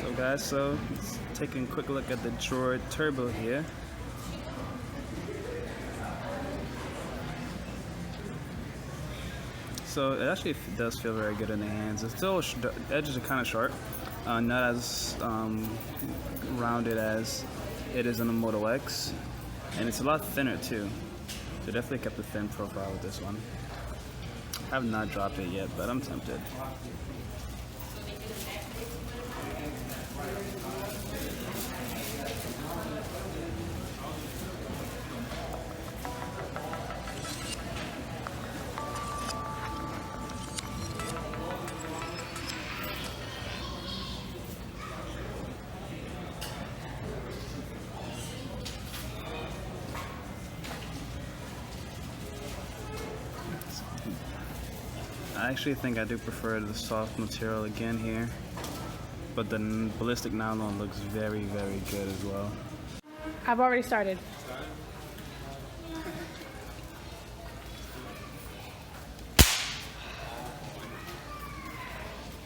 So guys, let's take a quick look at the Droid Turbo here. So it actually does feel very good in the hands. It's still, the edges are kind of sharp, not as rounded as it is on the Moto X, and it's a lot thinner too. So definitely kept a thin profile with this one. I have not dropped it yet, but I'm tempted. I actually think I do prefer the soft material again here, but the ballistic nylon looks very, very good as well. I've already started.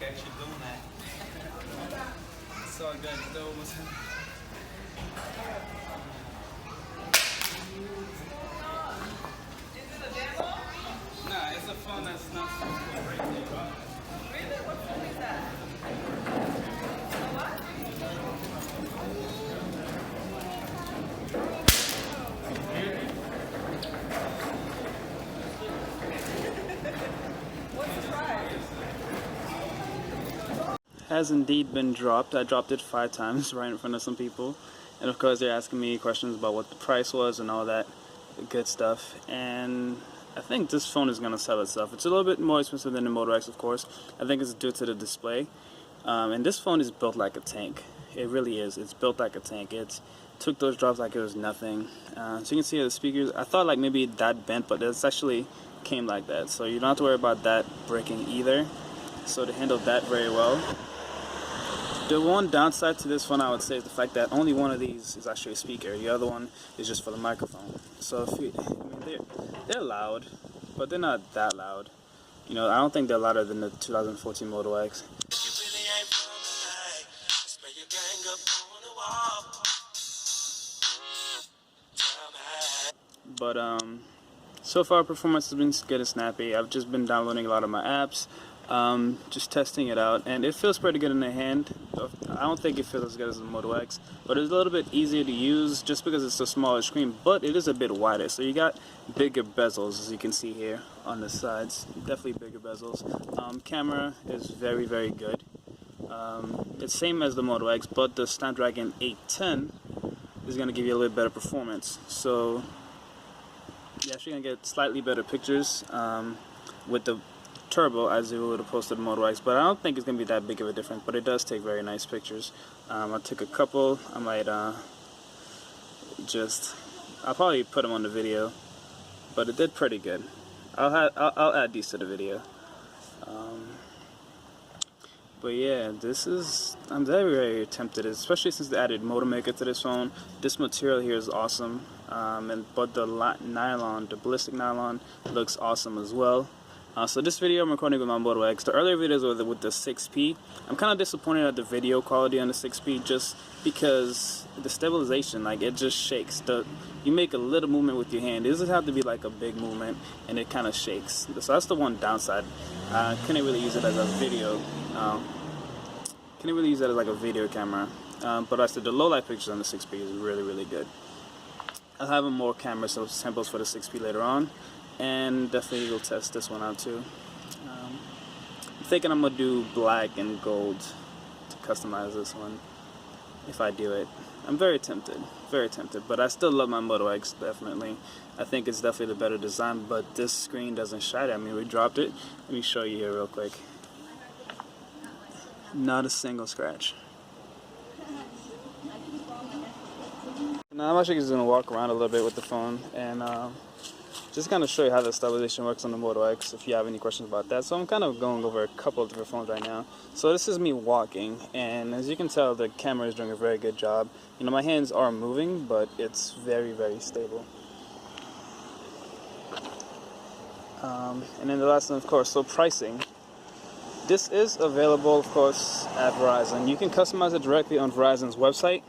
Catch you doing that. It's all good. It's almost. Nah, it's a phone that's not supposed to break it. Really? What phone is that? What? What's the price? Has indeed been dropped. I dropped it 5 times right in front of some people, and of course they're asking me questions about what the price was and all that good stuff. And I think this phone is gonna sell itself. It's a little bit more expensive than the Moto X, of course. I think it's due to the display. And this phone is built like a tank. It really is. It's built like a tank. It took those drops like it was nothing. So you can see the speakers. I thought like maybe that bent, but it's actually came like that. So you don't have to worry about that breaking either. So they handled that very well. The one downside to this phone, I would say, is the fact that only one of these is actually a speaker. The other one is just for the microphone. So if you, I mean, they're loud, but they're not that loud. You know, I don't think they're louder than the 2014 Moto X. But so far performance has been good and snappy. I've just been downloading a lot of my apps, just testing it out, and it feels pretty good in the hand. I don't think it feels as good as the Moto X, but it's a little bit easier to use just because it's a smaller screen, but it is a bit wider. So you got bigger bezels, as you can see here on the sides. Definitely bigger bezels. Camera is very, very good. It's same as the Moto X, but the Snapdragon 810 is going to give you a little bit better performance. So you're actually going to get slightly better pictures with the Turbo as you would opposed to the Moto X, but I don't think it's going to be that big of a difference, but it does take very nice pictures. I took a couple. I might I'll probably put them on the video, but it did pretty good. I'll add these to the video. But yeah, I'm very, very tempted, especially since they added Motor Maker to this phone. This material here is awesome, but the nylon, the ballistic nylon, looks awesome as well. So this video I'm recording with my Moto X. The earlier videos were with the 6P. I'm kind of disappointed at the video quality on the 6P just because the stabilization, like it just shakes. You make a little movement with your hand. It doesn't have to be like a big movement, and it kind of shakes. So that's the one downside. Couldn't really use it as a video. Couldn't really use that as like a video camera. But I said the low light pictures on the 6P is really, really good. I'll have more camera samples for the 6P later on. And definitely will test this one out too. I'm thinking I'm gonna do black and gold to customize this one if I do it. I'm very tempted, but I still love my Moto X, definitely. I think it's definitely the better design, but this screen doesn't shine. I mean, we dropped it. Let me show you here real quick. Not a single scratch. Now I'm actually just gonna walk around a little bit with the phone and just kind of show you how the stabilization works on the Moto X if you have any questions about that. So I'm kind of going over a couple of different phones right now. So this is me walking, and as you can tell, the camera is doing a very good job. You know, my hands are moving, but it's very, very stable. And then the last one, of course, so pricing. This is available, of course, at Verizon. You can customize it directly on Verizon's website,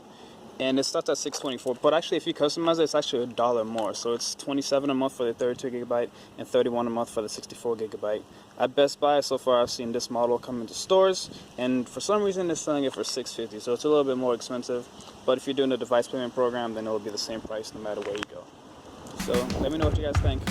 and it starts at $624. But actually, if you customize it, it's actually $1 more. So it's $27 a month for the 32 gigabyte and $31 a month for the 64 gigabyte. At Best Buy, so far, I've seen this model come into stores, and for some reason, they're selling it for $650. So it's a little bit more expensive. But if you're doing the device payment program, then it'll be the same price no matter where you go. So let me know what you guys think.